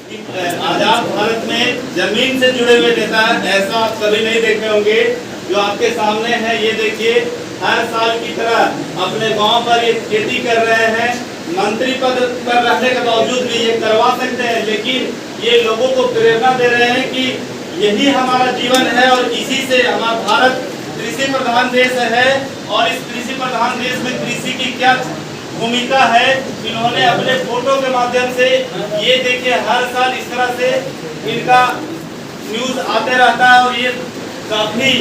आजाद भारत में जमीन से जुड़े हुए नेता ऐसा आप कभी नहीं देखे होंगे। जो आपके सामने है ये देखिए, हर साल की तरह अपने गांव पर ये खेती कर रहे हैं। मंत्री पद पर रहने के बावजूद भी ये करवा सकते हैं, लेकिन ये लोगों को प्रेरणा दे रहे हैं कि यही हमारा जीवन है और इसी से हमारा भारत कृषि प्रधान देश है। और इस कृषि प्रधान देश में कृषि की क्या भूमिका है, इन्होंने अपने फोटो के माध्यम से, ये देखिए हर साल इस तरह से इनका न्यूज आते रहता है और ये काफी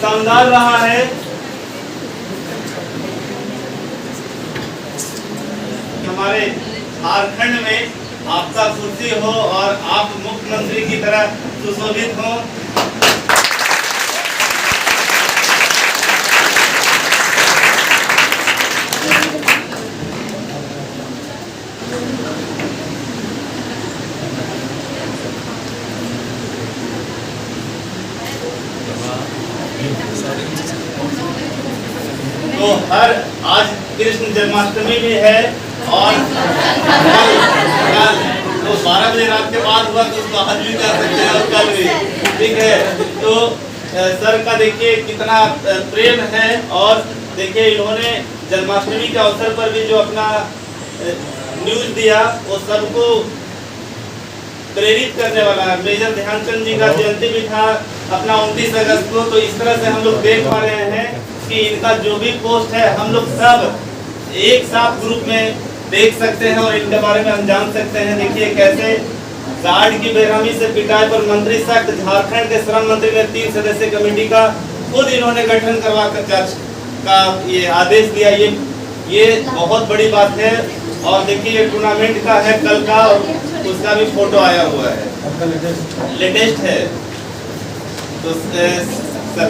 शानदार रहा है। हमारे झारखंड में आपका कुर्सी हो और आप मुख्यमंत्री की तरह सुशोभित हो। तो हर आज कृष्ण जन्माष्टमी भी है और कल तो 12 बजे रात के बाद हुआ तो उसको आज भी कर सकते हैं और कल भी, ठीक है। तो सर का देखिए कितना प्रेम है और देखिए इन्होंने जन्माष्टमी के अवसर पर भी जो अपना न्यूज दिया वो सबको प्रेरित करने वाला है। मेजर ध्यानचंद जी का जयंती भी था अपना 29 अगस्त को। तो इस तरह से हम लोग देख पा रहे हैं कि इनका जो भी पोस्ट है हम लोग सब एक साथ ग्रुप में देख सकते हैं और इनके बारे में हम जान सकते हैं। देखिए कैसे गार्ड की बेरहमी से पिटाई पर मंत्री सख्त, झारखंड के श्रम मंत्री ने 3 सदस्यीय कमेटी का खुद इन्होंने गठन करवा कर जांच का ये आदेश दिया। ये बहुत बड़ी बात है। और देखिए ये टूर्नामेंट का है कल का और उसका भी फोटो आया हुआ है, लेटेस्ट है। तो सर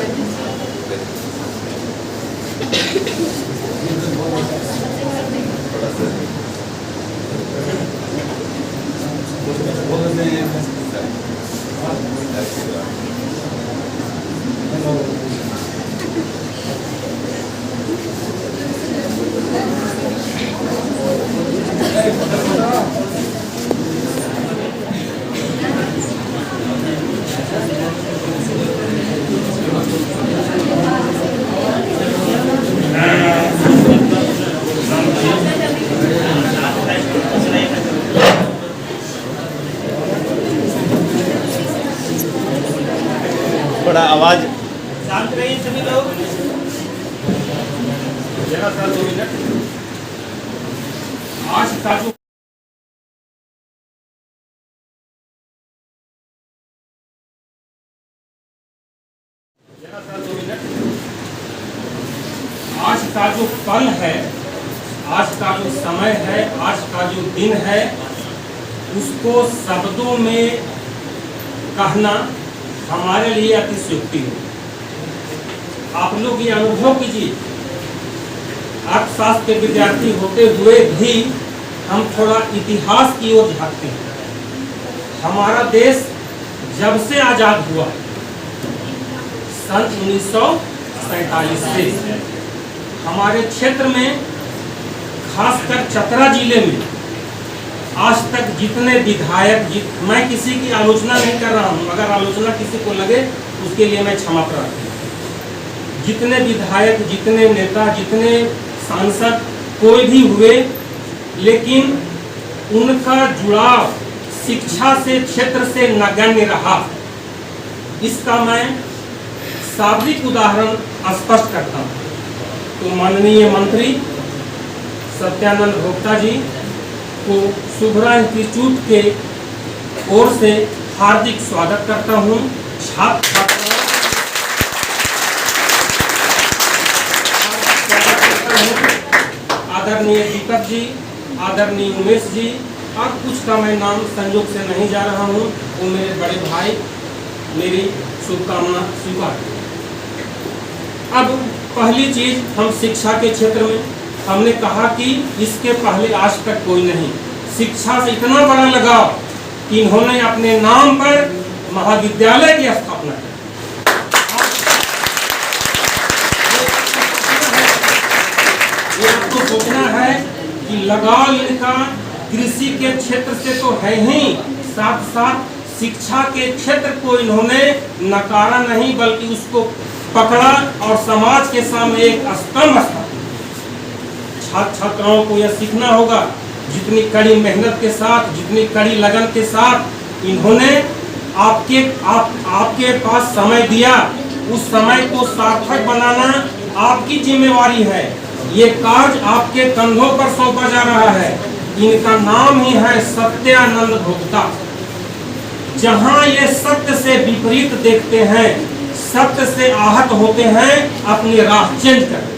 थोड़ा आवाज शांत रहिए सभी लोग। जरा सा 2 मिनट। आज का जो आज का जो पल है, आज का जो समय है, आज का जो दिन है, उसको शब्दों में कहना हमारे लिए अतिशयोक्ति हो। आप लोग ये अनुभव कीजिए, अर्थशास्त्र के विद्यार्थी होते हुए भी हम थोड़ा इतिहास की ओर झांकते हैं। हमारा देश जब से आजाद हुआ सन 1947 से हमारे क्षेत्र में, खासकर चतरा जिले में आज तक जितने विधायक, मैं किसी की आलोचना नहीं कर रहा हूं, अगर आलोचना किसी को लगे उसके लिए मैं क्षमा प्रार्थी हूं। जितने विधायक, जितने नेता, जितने सांसद कोई भी हुए, लेकिन उनका जुड़ाव शिक्षा से, क्षेत्र से नगण्य रहा। इसका मैं शाब्दिक उदाहरण स्पष्ट करता हूँ। तो माननीय मंत्री सत्यानंद भोक्ता जी को शुभ्रा इंस्टीट्यूट के ओर से हार्दिक स्वागत करता हूँ। छात्र आदरणीय दीपक जी, आदरणीय उमेश जी, और कुछ का मैं नाम संयोग से नहीं जा रहा हूँ, वो मेरे बड़े भाई मेरी शुभकामना स्वीकार। अब पहली चीज, हम शिक्षा के क्षेत्र में हमने कहा कि इसके पहले आज तक कोई नहीं, शिक्षा से इतना बड़ा लगाव कि इन्होंने अपने नाम पर महाविद्यालय की स्थापना की। ये आपको सोचना है कि लगाव इनका कृषि के क्षेत्र से तो है ही, साथ साथ शिक्षा के क्षेत्र को इन्होंने नकारा नहीं, बल्कि उसको पकड़ा और समाज के सामने एक स्तंभ स्थापित। छात्र छात्राओं को यह सीखना होगा, जितनी कड़ी मेहनत के साथ, जितनी कड़ी लगन के साथ इन्होंने आपके पास समय दिया, उस समय को सार्थक बनाना आपकी जिम्मेवारी है। ये कार्य आपके कंधों पर सौंपा जा रहा है। इनका नाम ही है सत्यानंद भोक्ता। जहां ये सत्य से विपरीत देखते हैं, सत्य से आहत होते हैं, अपनी राह चेंज कर,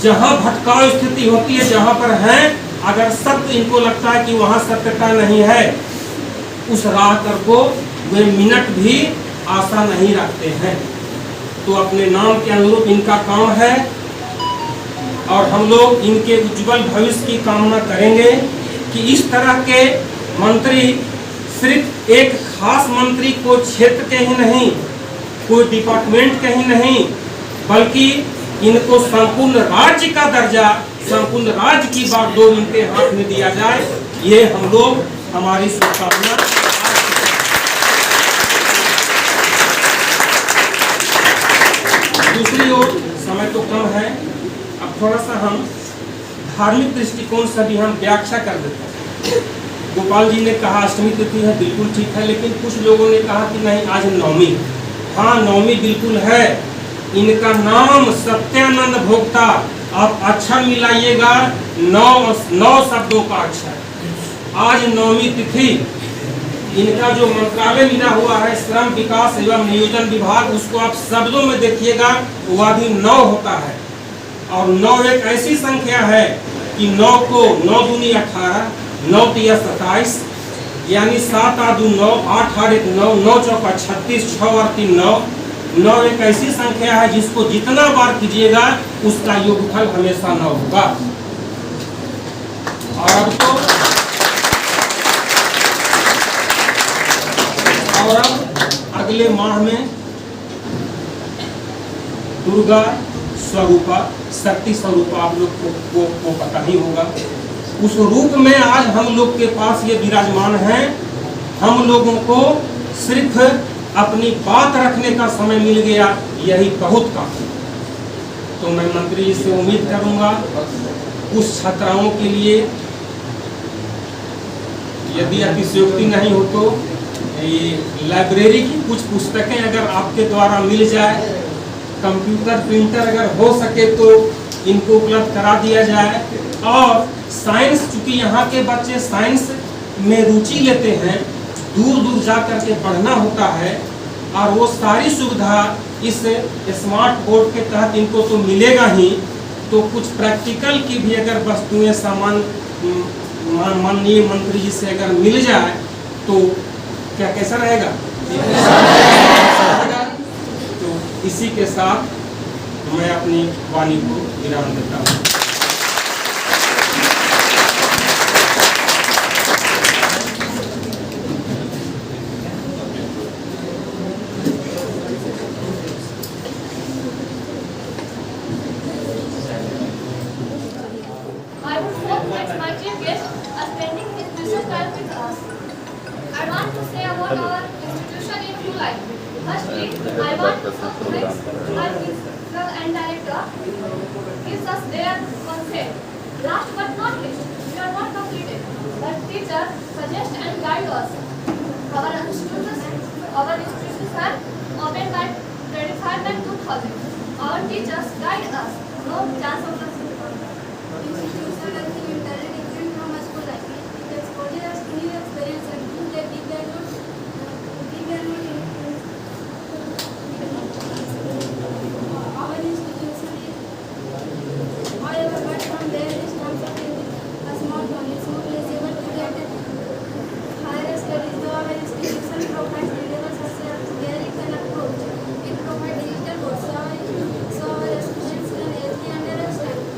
जहां भटकाव स्थिति होती है, जहां पर है, अगर सत्य इनको लगता है कि वहां सत्यता नहीं है, उस राह कर को वे मिनट भी आशा नहीं रखते हैं। तो अपने नाम के अनुरूप इनका काम है और हम लोग इनके उज्जवल भविष्य की कामना करेंगे कि इस तरह के मंत्री सिर्फ एक खास मंत्री को क्षेत्र के ही नहीं, कोई डिपार्टमेंट के ही नहीं, बल्कि इनको संपूर्ण राज्य का दर्जा, संपूर्ण राज्य की बागडोर इनके हाथ में दिया जाए, ये हम लोग, हमारी शुभकामना। दूसरी ओर समय तो कम है, अब थोड़ा सा हम धार्मिक दृष्टिकोण से भी हम व्याख्या कर देते हैं। गोपाल जी ने कहा अष्टमी तिथि है, बिल्कुल ठीक है, लेकिन कुछ लोगों ने कहा कि नहीं आज नवमी। हाँ, नवमी बिल्कुल है। इनका नाम सत्यानंद भोक्ता, आप अक्षर मिलाइएगा, 9 शब्दों का अक्षर। आज नवमी तिथि, इनका जो मंत्रालय मिला हुआ है श्रम विकास एवं नियोजन विभाग, उसको आप शब्दों में देखिएगा, वह भी 9 होता है। और 9 एक ऐसी संख्या है कि 9 को 9 दूनी 18, 9 तिया 27, यानी 7 आ 2 9, 8 और 1 9, 9 चौका 36, 6 और 3 9। 9 एक ऐसी संख्या है जिसको जितना बार कीजिएगा उसका योगफल हमेशा 9 होगा। और अब अगले माह में दुर्गा स्वरूपा, शक्ति स्वरूपा आप लोग को पता ही होगा। उस रूप में आज हम लोग के पास ये विराजमान है। हम लोगों को सिर्फ अपनी बात रखने का समय मिल गया, यही बहुत काफी। तो मैं मंत्री जी से उम्मीद करूंगा उस छात्राओं के लिए, यदि अतिशयोक्ति नहीं हो तो ये लाइब्रेरी की कुछ पुस्तकें अगर आपके द्वारा मिल जाए, कंप्यूटर प्रिंटर अगर हो सके तो इनको उपलब्ध करा दिया जाए। और साइंस, चूंकि यहाँ के बच्चे साइंस में रुचि लेते हैं, दूर दूर जा कर के पढ़ना होता है, और वो सारी सुविधा इस स्मार्ट बोर्ड के तहत इनको तो मिलेगा ही, तो कुछ प्रैक्टिकल की भी अगर वस्तुएं सामान माननीय मंत्री जी से अगर मिल जाए तो क्या कैसा रहेगा? तो इसी के साथ मैं अपनी वाणी को विराम देता हूँ। Last but not least, we are not completed, but teachers suggest and guide us. Our institutions are opened by 25 and 2000. Our teachers guide us. No chance of us. Institutions are entirely different from a school life. The exposure has new experience and do the bigger notes. Our institution is, however, but from there is comfortable with a small one. It's more able to get higher studies. Though our institution provides readable success, where it can approach. It provides digital books, so our students can easily understand.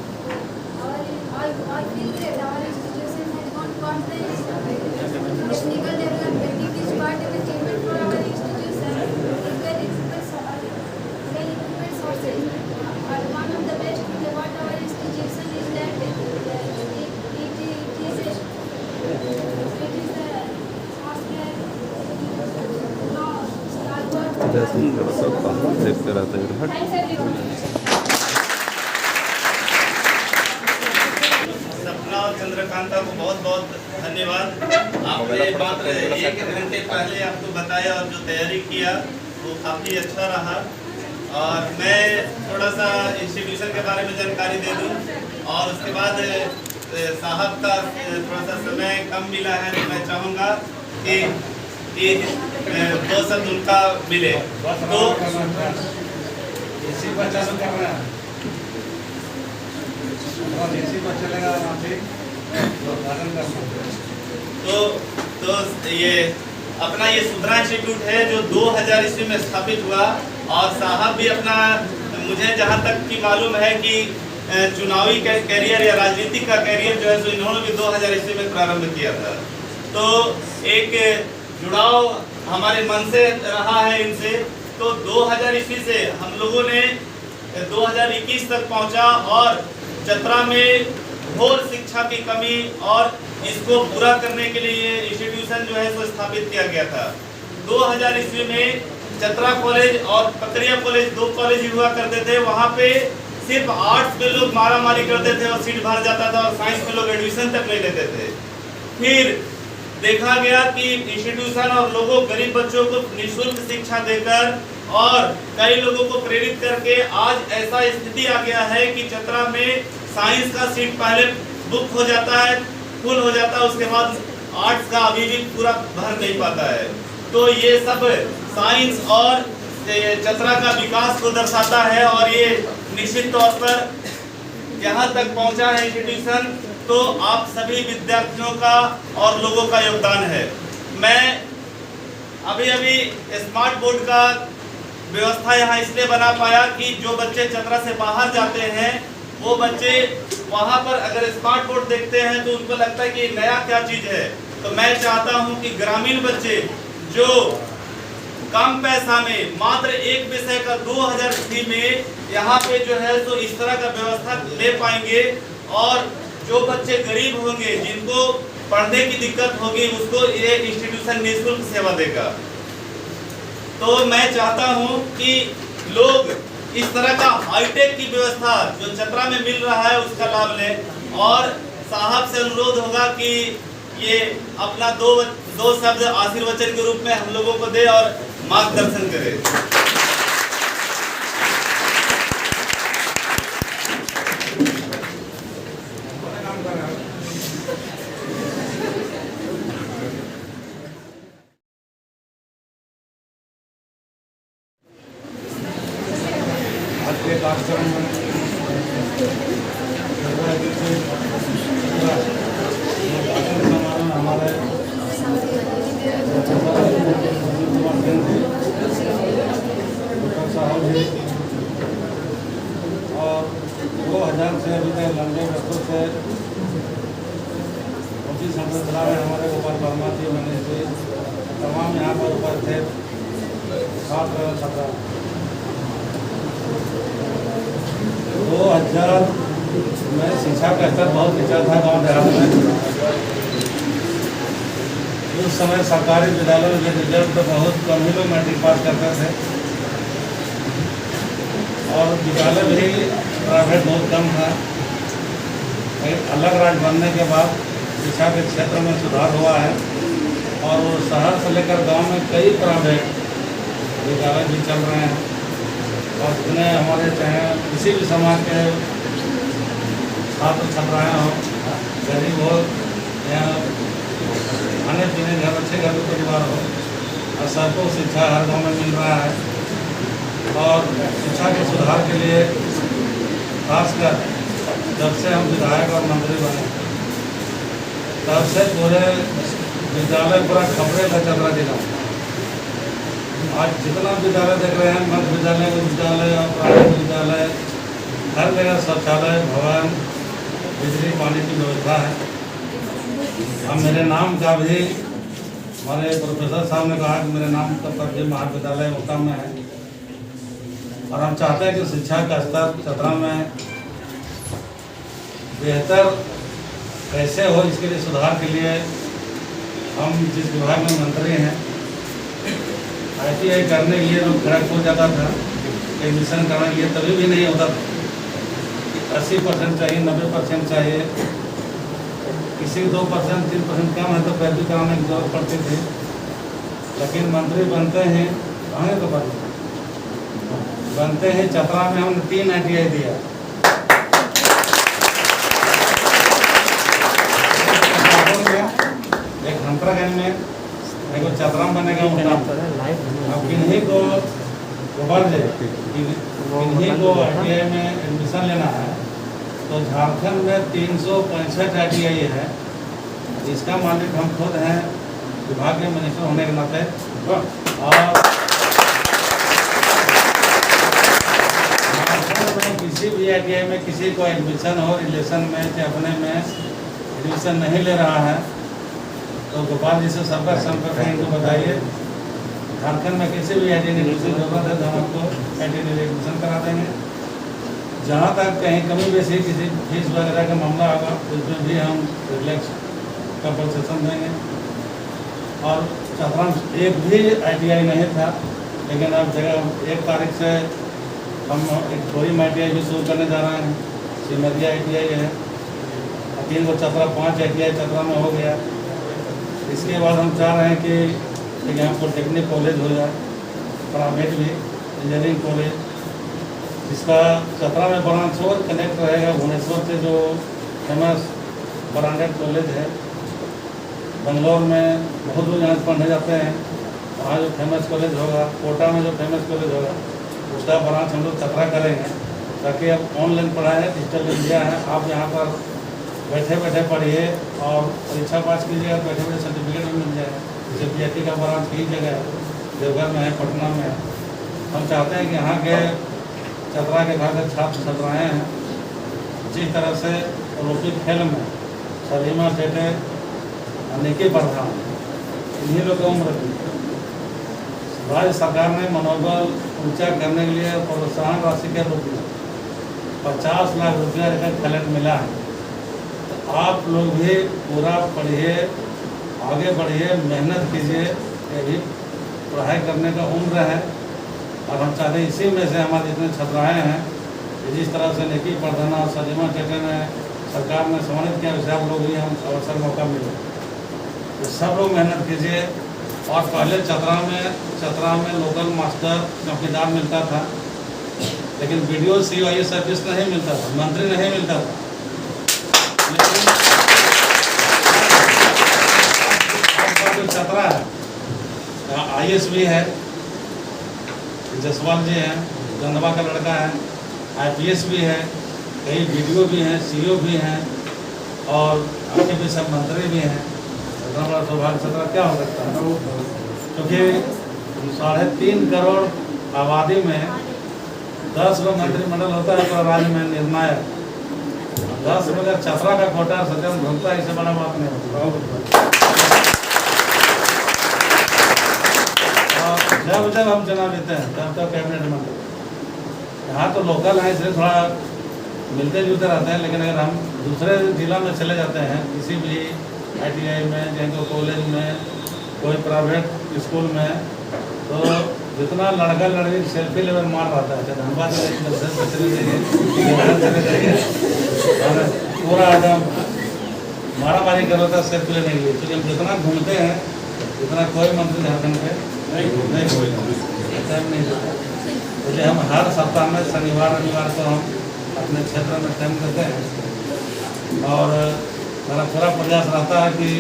देखते रहते हैं। Thanks everyone. सपना और चंद्रकांता को बहुत बहुत धन्यवाद। आपने मात्र 1 घंटे पहले आपको बताया और जो तैयारी किया वो काफ़ी अच्छा रहा। और मैं थोड़ा सा इंस्टीट्यूशन के बारे में जानकारी दे दूं और उसके बाद साहब का थोड़ा सा समय कम मिला है तो मैं चाहूँगा कि दो शब्द उनका मिले। तो इसी पर चालू करना है और इसी पर चलेगा तो ये अपना ये सुधरा इंस्टीट्यूट है जो 2000 ईस्वी में स्थापित हुआ। और साहब भी अपना, मुझे जहाँ तक की मालूम है कि चुनावी कैरियर या राजनीतिक का कैरियर जो है सो इन्होंने भी 2000 ईस्वी में प्रारंभ किया था। तो एक जुड़ाव हमारे मन से रहा है इनसे। तो 2000 ईस्वी से हम लोगों ने 2021 तक पहुंचा और चतरा में घोर शिक्षा की कमी और इसको पूरा करने के लिए ये इंस्टीट्यूशन जो है सो स्थापित किया गया था। 2000 ईस्वी में चतरा कॉलेज और पकरिया कॉलेज 2 कॉलेज हुआ करते थे। वहाँ पे सिर्फ आर्ट्स में लोग मारामारी करते थे और सीट भर जाता था और साइंस में लोग एडमिशन तक नहीं लेते थे। फिर देखा गया कि इंस्टीट्यूशन और लोगों गरीब बच्चों को निःशुल्क शिक्षा देकर और कई लोगों को प्रेरित करके आज ऐसा स्थिति आ गया है कि चतरा में साइंस का सीट पहले बुक हो जाता है, फुल हो जाता है, उसके बाद आर्ट्स का अभी भी पूरा भर नहीं पाता है। तो ये सब साइंस और चतरा का विकास को दर्शाता है और ये निश्चित तौर पर यहाँ तक पहुँचा है इंस्टीट्यूशन तो आप सभी विद्यार्थियों का और लोगों का योगदान है। मैं अभी स्मार्ट बोर्ड का व्यवस्था यहाँ इसलिए बना पाया कि जो बच्चे चतरा से बाहर जाते हैं वो बच्चे वहाँ पर अगर स्मार्ट बोर्ड देखते हैं तो उनको लगता है कि नया क्या चीज़ है। तो मैं चाहता हूँ कि ग्रामीण बच्चे जो कम पैसा में मात्र एक विषय का 2000 फी में यहाँ पे जो है तो इस तरह का व्यवस्था ले पाएंगे और जो बच्चे गरीब होंगे जिनको पढ़ने की दिक्कत होगी उसको ये इंस्टीट्यूशन निःशुल्क सेवा देगा। तो मैं चाहता हूँ कि लोग इस तरह का हाईटेक की व्यवस्था जो चतरा में मिल रहा है उसका लाभ लें और साहब से अनुरोध होगा कि ये अपना दो शब्द आशीर्वचन के रूप में हम लोगों को दे और मार्गदर्शन करे। और 2000 से अभी तक लंबे वर्षों से उसी संस्था में हमारे गोपाल वर्मा जी, मनीष जी तमाम यहाँ पर उपस्थित छात्र छात्रा 2000 में शिक्षा का स्तर बहुत नीचा था गांव देहात में। उस समय सरकारी विद्यालयों के रिजल्ट तो बहुत कम ही लोग मैट्रिक पास करते थे और विद्यालय भी प्राइवेट बहुत कम था। एक अलग राज्य बनने के बाद शिक्षा के क्षेत्र में सुधार हुआ है और वो शहर से लेकर गांव में कई प्राइवेट विद्यालय भी चल रहे हैं और जितने हमारे चाहे किसी भी समाज के छात्र छात्राएँ हों, गरीब हो या खाने पीने घर अच्छे घर के परिवार हो और सबको शिक्षा हर गाँव में मिल रहा है। और शिक्षा के सुधार के लिए खासकर जब से हम विधायक और मंत्री बने तब से पूरे विद्यालय पूरा खबरें का चल रहा जिला। आज जितना विद्यालय देख रहे हैं मध्य विद्यालय और प्राथमिक विद्यालय हर जगह शौचालय, भवन, बिजली पानी की व्यवस्था है। अब मेरे नाम का भी हमारे प्रोफेसर साहब ने कहा कि मेरे नाम का भी महाविद्यालय उत्तम में है और हम चाहते हैं कि शिक्षा का स्तर चतरा में बेहतर कैसे हो इसके लिए सुधार के लिए हम जिस विभाग में मंत्री हैं ITI करने के लिए लोग क्रैक हो जाता था, एडमिशन कराने के लिए तभी भी नहीं होता था। 80% चाहिए, 90% चाहिए, किसी 2% 3% कम है तो फिर भी कराने की जरूरत पड़ती थी। लेकिन मंत्री बनते हैं कहाँ तो बनते हैं चतरा में हमने 3 ITI दिया। एक हंतरागंज में, एक चतरा में बनेगा अब किन्हीं को किन्हीं को ITI में एडमिशन लेना है तो झारखंड में 365 ITI है। इसका मालिक हम खुद हैं विभाग के मिनिस्टर होने के नाते। और झारखंड में किसी भी ITI में किसी को एडमिशन हो, रिलेशन में या अपने में एडमिशन नहीं ले रहा है तो गोपाल जी से संपर्क है, इनको बताइए झारखंड में किसी भी ITI एडमिशन की जरूरत है तो हम आपको ITI एडमिशन करा देंगे। जहाँ तक कहीं कमी बेसी किसी फीस वगैरह का मामला होगा उसमें भी हम रिलैक्स का प्रोसेसन देंगे। और चतरा एक भी ITI नहीं था, लेकिन अब जगह 1 तारीख से हम एक थोड़ी ITI भी शुरू करने जा रहे हैं। सिमरिया ITI है, 3 को चतरा, 5 ITI चतरा में हो गया। इसके बाद हम चाह रहे हैं कि यहाँ पॉलिटेक्निक कॉलेज हो जाए, प्राइवेट भी इंजीनियरिंग कॉलेज, जिसका चतरा में ब्रांच और कनेक्ट रहेगा भुवनेश्वर से जो फेमस ब्रांडेड कॉलेज है। बंगलौर में बहुत लोग यहाँ पढ़ने जाते हैं, वहाँ जो फेमस कॉलेज होगा, कोटा में जो फेमस कॉलेज होगा उसका ब्रांच हम लोग चतरा करेंगे, ताकि अब ऑनलाइन पढ़ाई है, डिजिटल इंडिया है। आप यहाँ पर बैठे बैठे पढ़िए और परीक्षा पास कीजिएगा, बैठे बैठे सर्टिफिकेट भी मिल जाएगा। जैसे BIT का ब्रांच कई जगह है, देवघर में है, पटना में है। हम चाहते हैं कि यहाँ के चतरा के घर के छात्र छात्राएँ हैं, जिस तरह से ओलंपिक खेल में सलीमा टेटे, अनिकी प्रधान, इन्हीं लोग की उम्र थी। राज्य सरकार ने मनोबल ऊंचा करने के लिए प्रोत्साहन राशि के रूप में 50 लाख रुपया का टैलेंट मिला है। तो आप लोग भी पूरा पढ़िए, आगे बढ़िए, मेहनत कीजिए। ये भी पढ़ाई करने का उम्र है और हम चाहते हैं इसी में से हमारे जितने छात्राएँ हैं, जिस तरह से निकी प्रधान और सलीमा टेटे ने सरकार ने सम्मानित किया, वैसे आप लोग भी हम अवसर मौका मिले तो सब लोग मेहनत कीजिए। और पहले चतरा में लोकल मास्टर चौकीदार मिलता था, लेकिन BDO CO ये सर्विस नहीं मिलता था, मंत्री नहीं मिलता था। लेकिन आपका जो चतरा है, IAS भी है, जसवाल जी हैं, गंधवा का लड़का है, IPS भी है, कई BDO भी हैं, CO भी हैं और आपके भी सब मंत्री भी हैं। इतना बड़ा सौभाग्य चतरा क्या हो सकता है, क्योंकि 3.5 करोड़ आबादी में 10 गो मंत्रिमंडल होता है तो राज्य में निर्णायक 10 में अगर चतरा का कोटा सत्यम भुगता है, इससे बड़ा बात नहीं होती। और जब हम चुनाव लेते हैं तब तो कैबिनेट मंत्री यहाँ तो लोकल है, इसलिए थोड़ा मिलते जुलते रहते हैं। लेकिन अगर हम दूसरे जिला में चले जाते हैं, किसी भी ITI में, जैसे कॉलेज में, कोई प्राइवेट स्कूल में, तो जितना लड़का लड़की सेल्फी लेवल मार रहता है, धनबाद चले जाइए पूरा एकदम मारामारी कर रहा था सेल्फी लेने के लिए। क्योंकि हम जितना घूमते हैं उतना कोई मंत्री झारखंड पे नहीं टाइम नहीं देता। इसलिए हम हर सप्ताह में शनिवार रविवार को हम अपने क्षेत्र में टाइम देते हैं और मेरा पूरा प्रयास रहता है कि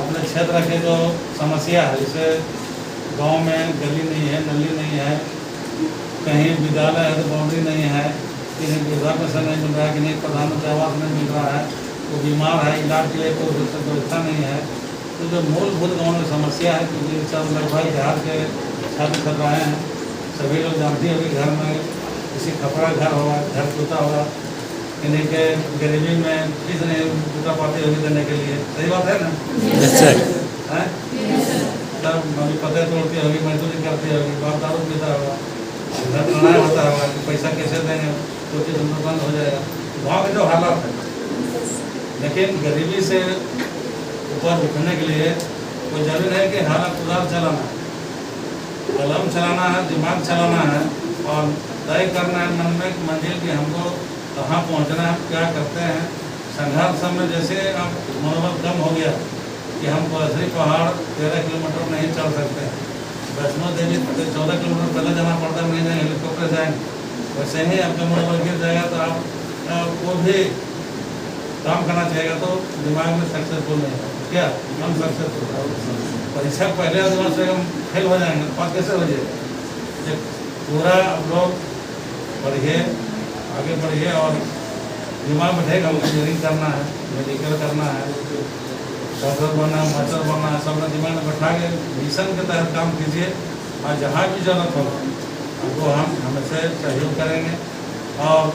अपने क्षेत्र के जो समस्या है, जैसे गांव में गली नहीं है, नली नहीं है, कहीं विद्यालय है तो बाउंड्री नहीं है, किसी वृद्धा पेंशन नहीं मिल रहा है, किसी प्रधानमंत्री आवास नहीं मिल रहा है, वो बीमार है, इलाज के लिए कोई व्यवस्था नहीं है। तो जो मूलभूत गाँव में समस्या है, क्योंकि सब लगभग बिहार के छात्र छात्राएँ हैं, सभी लोग जानती होगी, घर में किसी खपड़ा घर होगा, घर टूटा होगा, किन्हीं के गरीबी में फीस नहीं टूटा पाती होगी देने के लिए। सही बात है ना? है तब मम्मी पते तोड़ती होगी, मजदूरी करती होगी, बाप दारू पीता होगा, घर लड़ाई होता होगा कि पैसा कैसे देंगे, तो चीज़ बंद हो जाएगा। गाँव के जो हालात है, लेकिन गरीबी से ऊपर उठने के लिए कोई जरूरी है कि हालात सुधार चलाना। कलम चलाना है, दिमाग चलाना है और तय करना है मन में मंजिल कि हमको कहाँ पहुँचना है, क्या करते हैं। संघर्ष में जैसे अब मनोबल कम हो गया कि हम कोसरी पहाड़ 13 किलोमीटर नहीं चढ़ सकते, वैष्णो देवी 14 किलोमीटर पहले जाना पड़ता है, नहीं जाएंगे हेलीकॉप्टर जाएंगे। वैसे ही आपका मनोबल गिर जाएगा तो आप को भी काम करना चाहिएगा तो दिमाग में सक्सेसफुल नहीं है, क्या हम सक्सेसफुल परीक्षा पहले दिमाग से हम फेल हो जाएंगे, पास कैसे हो जाएगा। पूरा आप लोग पढ़िए, आगे बढ़िए और दिमाग में रहेगा हमको इंजीनियरिंग करना है, मेडिकल करना है, डॉक्टर बनना है, मास्टर बनना है, सब दिमाग में बैठा के मिशन के तहत काम कीजिए और जहाँ भी जरूरत हो आपको हम हमेशा सहयोग करेंगे। और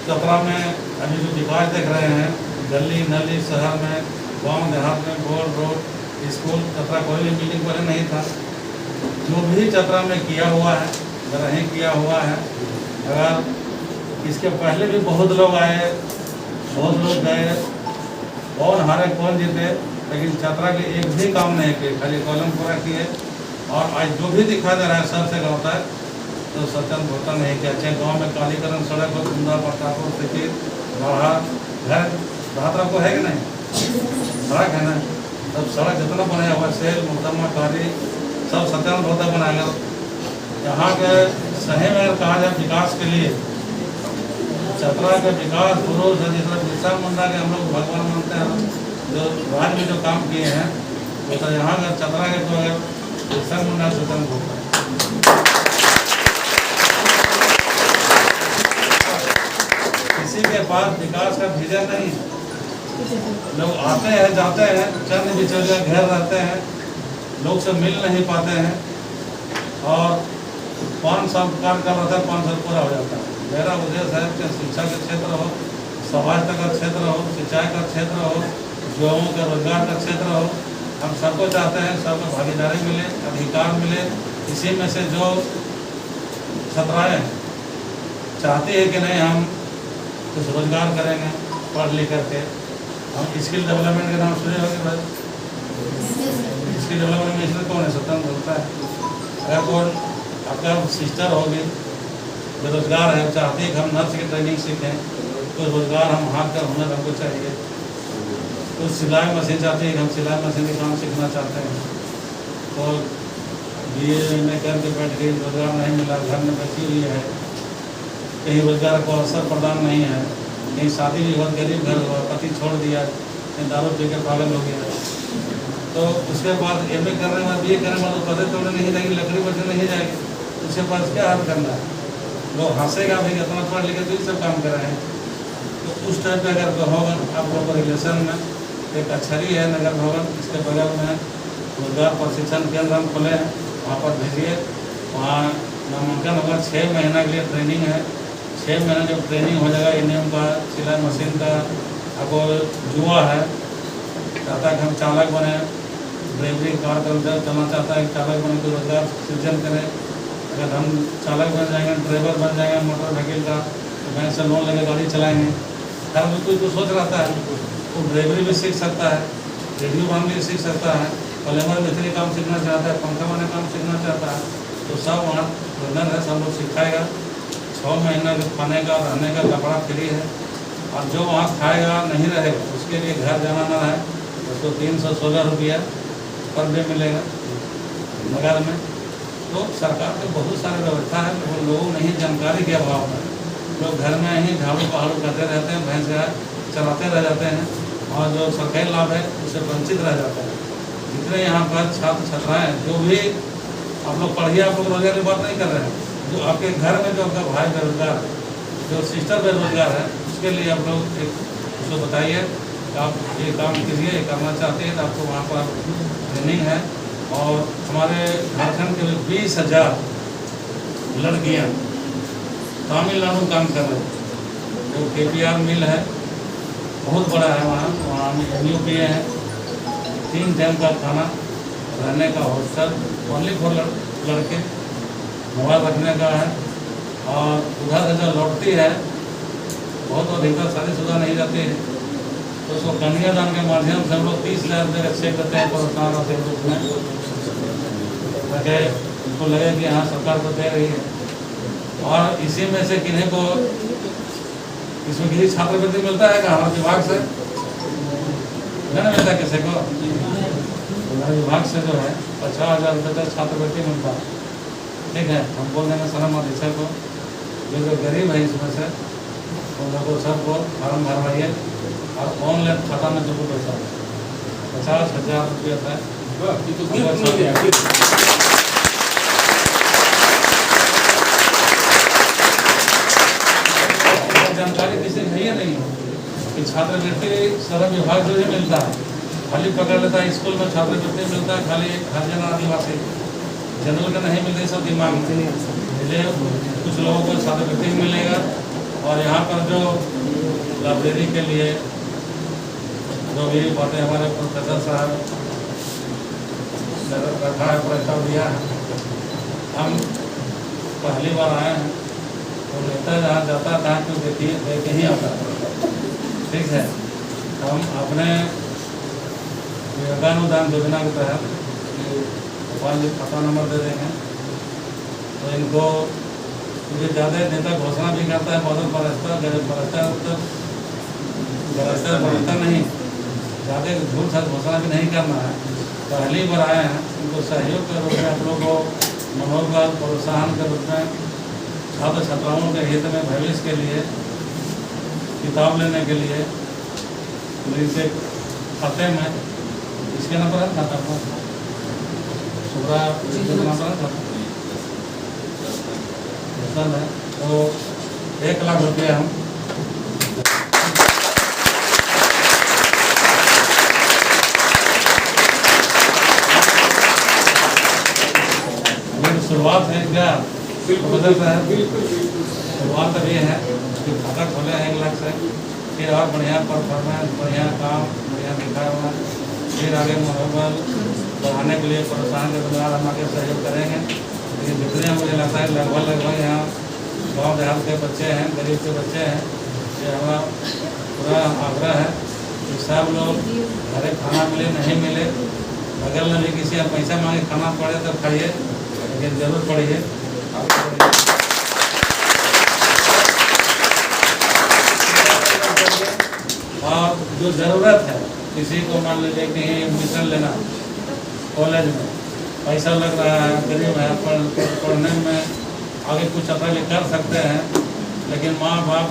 चतरा में अभी जो विकास देख रहे हैं, गली नली शहर में, गांव देहात में, बोर्ड रोड स्कूल, चतरा कोई भी मीटिंग पहले नहीं था, जो भी चतरा में किया हुआ है नहीं किया हुआ है। अगर इसके पहले भी बहुत लोग आए, बहुत लोग गए, कौन हारे कौन जीते, लेकिन चतरा के एक भी काम नहीं किए, खाली कॉलम पूरा किए। और आज जो भी दिखा दे रहा है सबसे होता है तो सत्यन होता नहीं किया। चाहे गाँव में कालीकरण सड़क हो, कुंदा प्रतापुर सिटी बाहर घर भाद्रा को है कि नहीं, सड़क है ना, तब सड़क जितना बनाया हुआ सेल मुकदमा कारी सब सत्यन होता बनाएगा। यहाँ के सही में अगर कहा जाए विकास के लिए, चतरा के विकास पुरुष है, जिस तरह बिरसा मुंडा के हम लोग भगवान मानते हैं, जो राज्य में जो काम किए हैं वो तो यहाँ का चतरा के तो अगर बिरसा मुंडा स्वतंत्र होता है। किसी के पास विकास का विजन नहीं, लोग आते हैं जाते हैं, चंद बिचौलिया घेर रहते हैं, लोग से मिल नहीं पाते हैं और 5 साल कार्य कर रहा था, 5 साल पूरा हो जाता है। मेरा उद्देश्य है कि शिक्षा का क्षेत्र हो, स्वास्थ्य का क्षेत्र हो, सिंचाई का क्षेत्र हो, युवाओं के रोजगार का क्षेत्र हो, हम सबको चाहते हैं, सबको भागीदारी मिले, अधिकार मिले। इसी में से जो छात्राएँ चाहती है कि नहीं हम कुछ रोजगार करेंगे पढ़ लिख करके, हम स्किल डेवलपमेंट के नाम सुने होंगे भाई, स्किल डेवलपमेंट में इसमें कौन है स्वतंत्र होता है। अगर कौन आपका सिस्टर होगी बेरोजगार है, चाहती है कि हम नर्स की ट्रेनिंग सीखें, तो रोजगार हम हाथ का हुनर हमको चाहिए। तो सिलाई मशीन चाहती है कि हम सिलाई मशीन के काम सीखना चाहते हैं, तो BA में करके बैठ गई, रोजगार नहीं मिला, घर में बची हुई है, कहीं रोजगार को अवसर प्रदान नहीं है, कहीं शादी भी बहुत गरीब घर हुआ, पति छोड़ दिया, कहीं दारू पी के पागल हो गया, तो उसके बाद MA करने में BA करने में तो पते तोड़ने नहीं जाएगी, लकड़ी बचने नहीं जाएगी, उसके पास क्या हल करना है। लोग हंसेगा भी इतना पढ़ लिखे तो ये सब काम कर रहे हैं। तो उस टाइप पे अगर होगा आप लोगों को रिलेशन में एक अक्षरी है नगर भवन, इसके बगल में रोजगार प्रशिक्षण केंद्र हम खोले हैं, वहाँ पर भेजिए। वहाँ नामांकन होगा, 6 महीना के लिए ट्रेनिंग है। 6 महीना जब ट्रेनिंग हो जाएगा ENM का, सिलाई मशीन का, आपको जुआ है, चाहता है कि हम चालक बने, ड्राइवरी कार का चलना चाहता है, चालक बने तो रोजगार सृजन करें। अगर हम चालक बन जाएंगे, ड्राइवर बन जाएंगे मोटर व्हीकल का, तो बैंक से लोन लेकर गाड़ी चलाएंगे। हर कोई तो सोच रहता है वो ड्राइवरी भी सीख सकता है, रेडियो बनाने भी सीख सकता है, प्लम्बर मिस्त्री काम सीखना चाहता है, पंखा बनाने काम सीखना चाहता है, तो सब वहाँ ट्रेनर है, सब लोग सिखाएगा। 6 महीना के खाने का रहने का कपड़ा फ्री है। और जो वहाँ खाएगा नहीं रहेगा उसके लिए घर जाना ना है, उसको 316 रुपया पर डे मिलेगा नगर में। तो सरकार के बहुत सारी व्यवस्था है, वो लोगों नहीं जानकारी के अभाव में लोग घर में ही झाड़ू पहाड़ू करते रहते हैं, भैंस गाय चलाते रह जाते हैं और जो सरकारी लाभ है उससे वंचित रह जाता है। जितने यहाँ पर छात्र छात्राएँ जो भी आप लोग पढ़िए, आप लोग रोजगार की बात नहीं कर रहे हैं, जो आपके घर में जो आपका भाई बेरोजगार है, जो सिस्टर बेरोजगार है, उसके लिए आप लोग एक उसको बताइए आप ये काम कीजिए, ये करना चाहते हैं तो आपको वहाँ पर ट्रेनिंग है। और हमारे झारखंड के 20,000 लड़कियाँ तमिलनाडु काम कर रहे हैं। जो KPR मिल है बहुत बड़ा है, वहाँ MU है, 3 टाइम का खाना, रहने का हॉस्टल, ओनली फॉर लड़के, मोबाइल रखने का है। और उधर से जो लौटती है बहुत अधिकतर शादीशुदा नहीं जाती है, तो उसको कन्यादान के माध्यम से हम लोग 30,000 रुपये का चेक देते हैं प्रोत्साहन के रूप में। ताकि उनको लगे कि हाँ सरकार तो दे रही है। और इसी में से किन्हीं को इसमें किसी छात्रवृत्ति मिलता है क्या हमारे विभाग से? नहीं मिलता किसी को। हमारे विभाग से जो है 50,000 रुपये तक छात्रवृत्ति मिलता है। ठीक है, हम बोल देंगे सनम अधीक्षक को, ये जो गरीब है इसमें से उन लोगों सबको फॉर्म भरवाइए और ऑनलाइन खाता में जो पैसा 50,000 रुपये है। जानकारी किसी है या नहीं कि छात्रवृत्ति श्रम विभाग जो मिलता है, खाली पकड़ लेता है स्कूल में छात्रवृत्ति मिलता है, खाली हरिजन आदिवासी जनरल का नहीं मिलता, सब दिमाग में। इसलिए कुछ लोगों को छात्रवृत्ति मिलेगा। और यहाँ पर जो लाइब्रेरी के लिए जो भी बातें हमारे प्रोफेसर साहब रखा है, प्रस्ताव दिया है, हम पहली बार आए हैं तो लेता जहाँ जाता था तो देखिए देख ही आता। ठीक है, हम अपने विवेकानुदान योजना के तहत भोपाल जी खाता नंबर दे देंगे तो इनको, क्योंकि ज़्यादा नेता घोषणा भी करता है बहुत बरसता नहीं, ज़्यादा झूठ साथ घोषणा भी नहीं करना है। पहली बार आए हैं, उनको सहयोग के रूप में आप लोग को मनोबल प्रोत्साहन के रूप में छात्र छात्राओं के हित में भविष्य के लिए किताब लेने के लिए इनसे खाते में इसके नंबर है खाता पर सुबह नंबर है तो 1 लाख रुपये हम शुरुआत है क्या? बदल रहा है। शुरुआत अब ये है कि खाता खोले हैं 1 लाख से, फिर और बढ़िया परफॉर्मेंस, बढ़िया काम, बढ़िया दिखा हुआ, फिर आगे मनोबल बढ़ाने के लिए प्रोत्साहन के द्वारा हम आगे सहयोग करेंगे। लेकिन जितने मुझे लगता है लगभग यहाँ गाँव देहात के बच्चे हैं, गरीब के बच्चे हैं, ये हमारा पूरा आग्रह है कि सब लोग घरे खाना मिले नहीं मिले, बगल में भी किसी आप पैसा मांगे खाना पड़े तो खाइए, लेकिन जरूर पड़िए। और जो ज़रूरत है, किसी को मान लीजिए कि एडमिशन लेना कॉलेज में पैसा लग रहा है, गरीब है, पढ़ने में आगे कुछ अप्लाई कर सकते हैं, लेकिन माँ बाप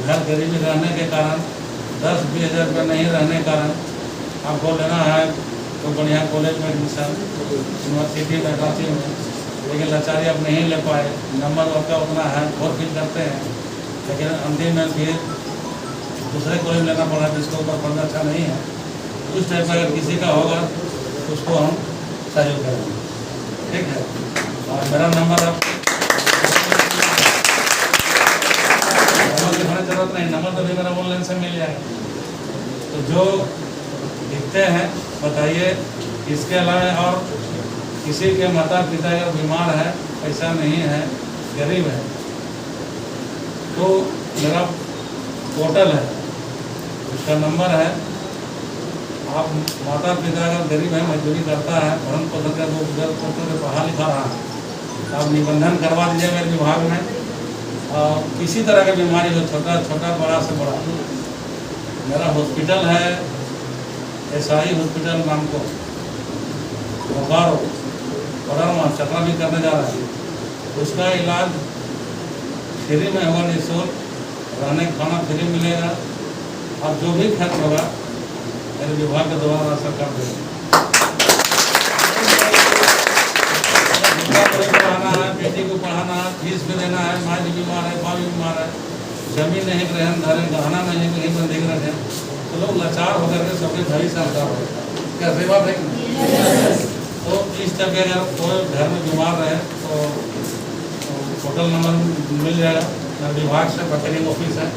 घर गरीबी रहने के कारण 10-20 हज़ार रुपये नहीं रहने के कारण आपको लेना है तो बढ़िया कॉलेज में एडमिशन, यूनिवर्सिटी में, रांची में, लेकिन लाचारी आप नहीं ले पाए, नंबर आपका उतना है, बहुत फील करते हैं, लेकिन अंतिम में फिर दूसरे कॉलेज लेना पड़ा जिसके ऊपर पढ़ना अच्छा नहीं है। उस टाइप का अगर किसी का होगा तो उसको हम सहयोग करेंगे। ठीक है, और मेरा नंबर आप लिखने जरूरत नहीं, नंबर तो भी मेरा ऑनलाइन से मिल जाएगा। तो जो लिखते हैं बताइए। इसके अलावा और किसी के माता पिता अगर बीमार है, पैसा नहीं है, गरीब है, तो मेरा पोर्टल है, उसका नंबर है। आप माता पिता अगर गरीब है, मजदूरी करता है, भरण पोषण का वो उधर पढ़ा लिखा रहा है, आप निबंधन करवा दीजिए मेरे विभाग में। और किसी तरह की बीमारी हो, छोटा बड़ा से बड़ा, मेरा हॉस्पिटल है SI हॉस्पिटल नाम को, बोकारो परामा चक्रा भी करने जा रहा है। उसका इलाज फ्री में होगा, निःशुल्क, रहने खाना फ्री मिलेगा, और जो भी खर्च होगा मेरे विभाग के द्वारा सरकार देगी। पढ़ाना है, बेटी को पढ़ाना है, फीस भी देना है, माँ भी बीमार है, बाप भी बीमार है, जमीन नहीं ग्रहण धरे, गहना नहीं कहीं बंदी रहे, तो लोग लाचार होकर के सबके घर ही सरकार हो, क्या सही बात है? तो इस तरह के अगर कोई घर में बीमार रहे तो होटल नंबर मिल जाएगा, मेरे विभाग से बटरिंग ऑफिस है,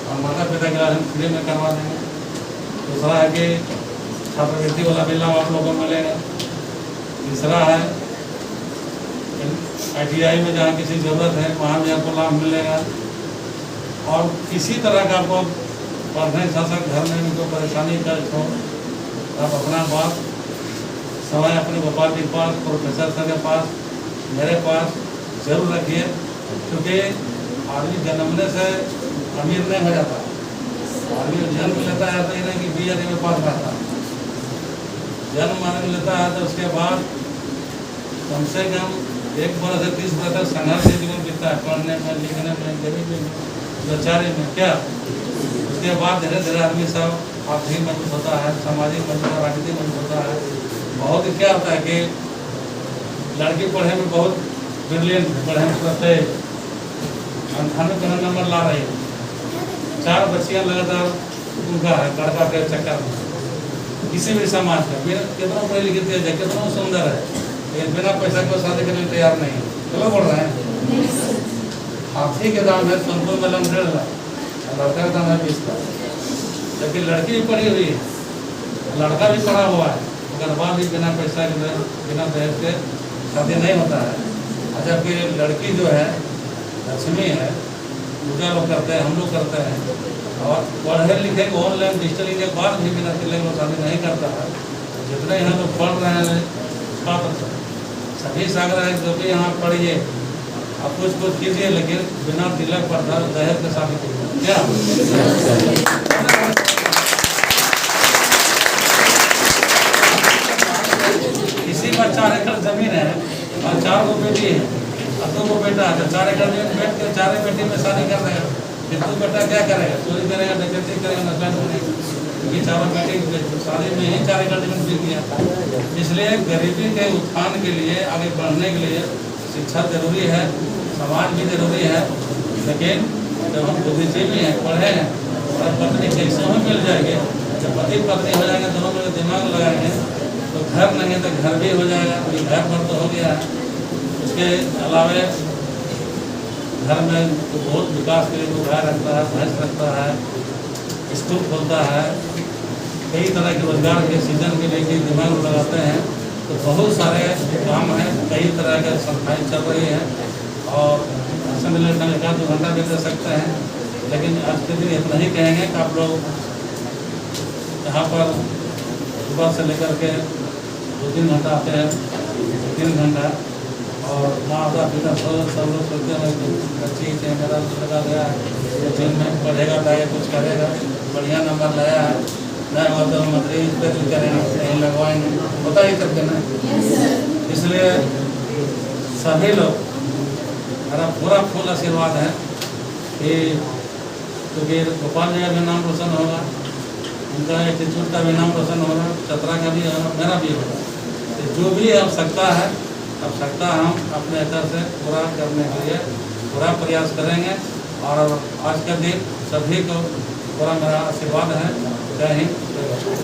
और माता पिता के इलाज हम फ्री में करवा देंगे। दूसरा है कि छात्रवृत्ति वाला भी लाभ आप लोगों को मिलेगा। तीसरा है ITI में जहाँ किसी ज़रूरत है वहाँ भी आपको लाभ मिलेगा। और किसी तरह का आपको पढ़ने शासक घर में भी कोई परेशानी का हो, आप अपना बात समय अपने गोपाल जी के पास, प्रोफेसर सर के पास, मेरे पास जरूर रखिए, क्योंकि आदमी जन्मने से अमीर नहीं हो जाता। आदमी जन्म लेता है तो ये नहीं कि 20 में पास रहता है। जन्म आदमी लेता है तो उसके बाद कम से कम 1 वर्ष से 30 वर्ष तक संघर्ष जीवन बीतता है, पढ़ने में, लिखने में, गरीबी में, लाचारी में। क्या उसके बाद धीरे धीरे आदमी सब आर्थिक मजबूत होता है, सामाजिक मजबूत, राजनीतिक मजबूत होता है। बहुत क्या होता है कि लड़की पढ़े में बहुत ब्रिलियंट, पढ़े में सोचते 98 नंबर ला रही है, 4 बच्चियाँ लगातार उनका है लड़का के चक्कर में। किसी भी समाज का कितना पढ़े लिखे तेज है, कितना सुंदर है, लेकिन बिना पैसा को शादी करने तैयार नहीं है। चलो बोल रहे हैं हाथी के दाम है सोनपुर में 1.5 लाख, लड़का का दाम है 20 लाख। जबकि लड़की भी पढ़ी हुई है, लड़का भी पढ़ा हुआ है, मगर बाद भी बिना पैसा के, बिना दहेज के शादी नहीं होता है। जबकि लड़की जो है लक्ष्मी है, पूजा लोग करते हैं, हम लोग करते हैं। और पढ़े लिखे ऑनलाइन डिजिटल इंडिया के बाद भी बिना तिलक में शादी नहीं करता है। जितने यहाँ लोग पढ़ रहे हैं छात्र सभी सागर है, जो भी यहाँ पढ़िए, आप कुछ कीजिए, लेकिन बिना तिलक पर दहेज के शादी कीजिए। क्या किसी का 4 एकड़ जमीन है और 4 गो बेटी है और 2 गो बेटा है, तो 4 एकड़ जमीन बैठ के 4 बेटी में शादी कर देगा। फिर 2 बेटा क्या करेगा? चोरी करेगा, डकैती करेगा, नशा करेगा। ये 4 बेटी शादी में ही 4 एकड़ जमीन बिक गया। इसलिए गरीबी के उत्थान के लिए, आगे बढ़ने के लिए शिक्षा जरूरी है, समाज भी जरूरी है। लेकिन जब हम बुद्धिजीवी हैं, पढ़े हैं, और पत्नी कैसे हमें मिल जाएगी, जब पति पत्नी हो जाएंगे, दोनों में दिमाग लगाएंगे तो घर नहीं है तो घर भी हो जाएगा। अभी घर पर तो हो गया है, उसके अलावा घर में तो बहुत विकास के लिए वो गाय रखता है, भैंस रखता है, स्कूल खोलता है, कई तरह के रोजगार के सीजन के लिए दिमाग लगाते हैं। तो बहुत सारे काम हैं, कई तरह के संस्थाएँ चल रही हैं और असेंबली में 1-2 घंटा भी दे सकते हैं। लेकिन आज के दिन इतना ही कहेंगे कि आप लोग यहाँ पर सुबह से लेकर के 2-3 घंटा आते हैं, 3 घंटा, और माता पिता सब लोग सोचते हैं कि बच्ची से मेरा लगा गया है, जिन में पढ़ेगा लाएगा, कुछ करेगा, बढ़िया नंबर लाया है, नहीं हुआ तो मंत्री इंस्पेक्टर करेंगे, कहीं लगवाएंगे, होता ही करके ना। इसलिए सभी लोग, मेरा पूरा फुल आशीर्वाद है कि क्योंकि गोपाल जी का भी नाम रोशन होगा, उनका इंस्टीट्यूट का भी नाम रोशन होगा, चतरा का भी होगा, मेरा भी होगा। तो जो भी आवश्यकता है, आवश्यकता हम अपने स्तर से पूरा करने के लिए पूरा प्रयास करेंगे। और आज के दिन सभी को पूरा मेरा आशीर्वाद है। जय हिंद, जय भारत।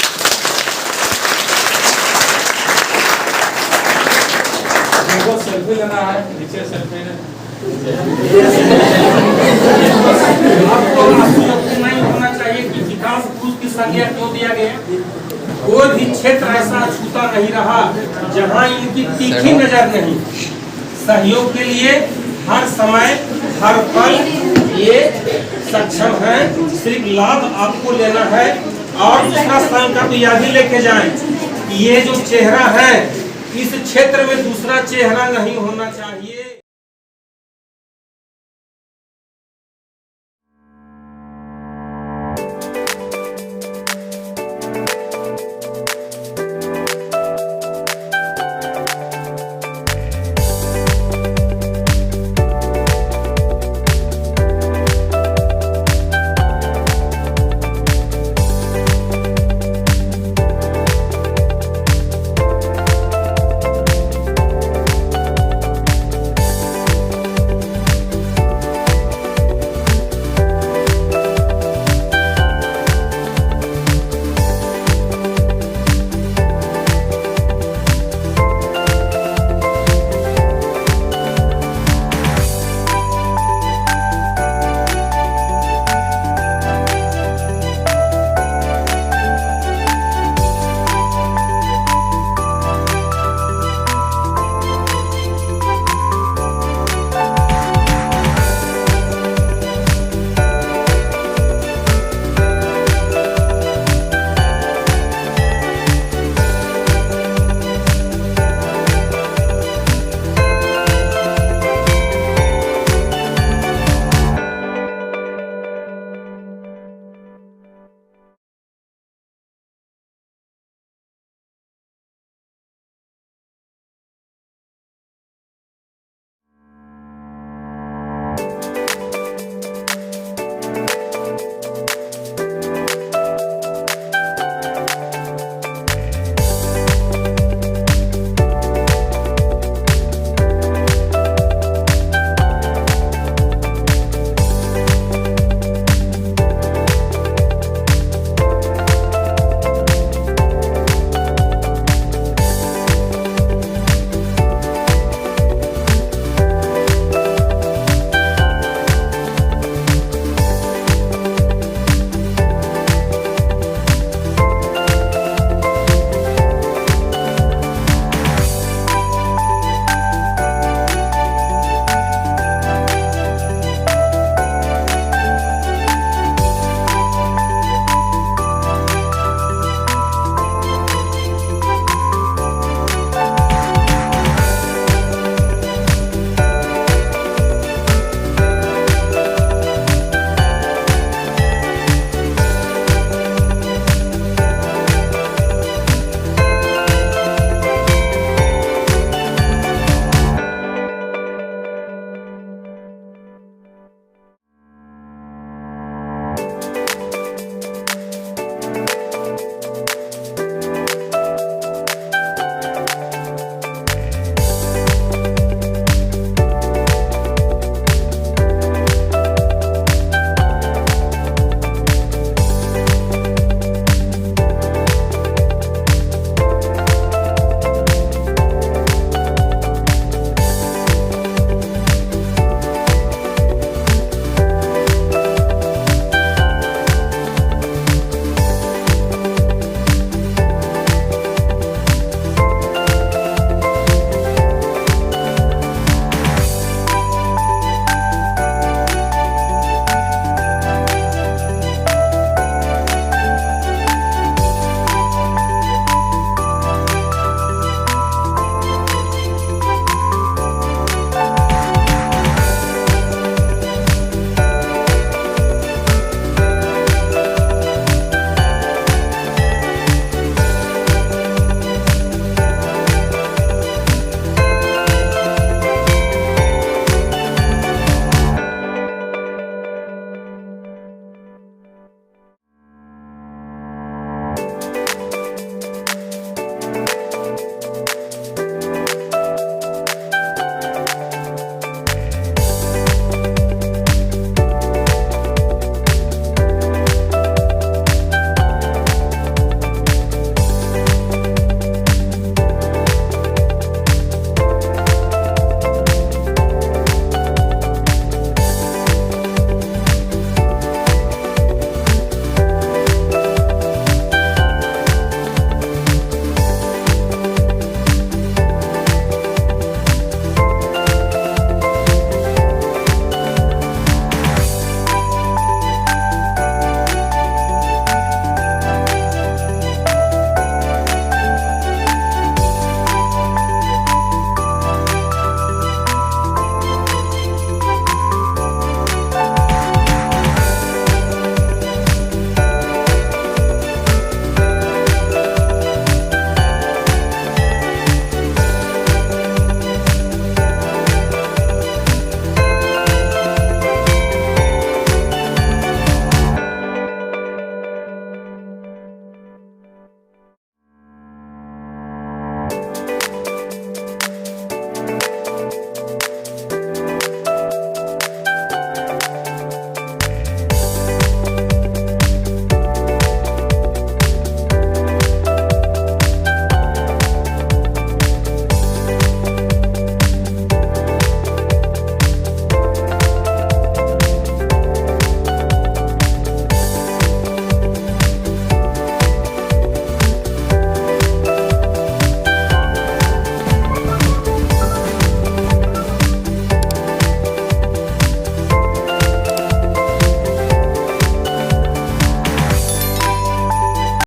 देखो सेल्फी लेना है, नीचे सेल्फी आपको नहीं होना चाहिए कि विकास पुरुष की संज्ञा क्यों दिया गया। कोई भी क्षेत्र ऐसा छूता नहीं रहा जहां इनकी तीखी नजर नहीं। सहयोग के लिए हर समय हर पल ये सक्षम है। सिर्फ लाभ आपको लेना है। और दूसरा संकल्प यह भी लेके जाएं कि ये जो चेहरा है, इस क्षेत्र में दूसरा चेहरा नहीं होना चाहिए।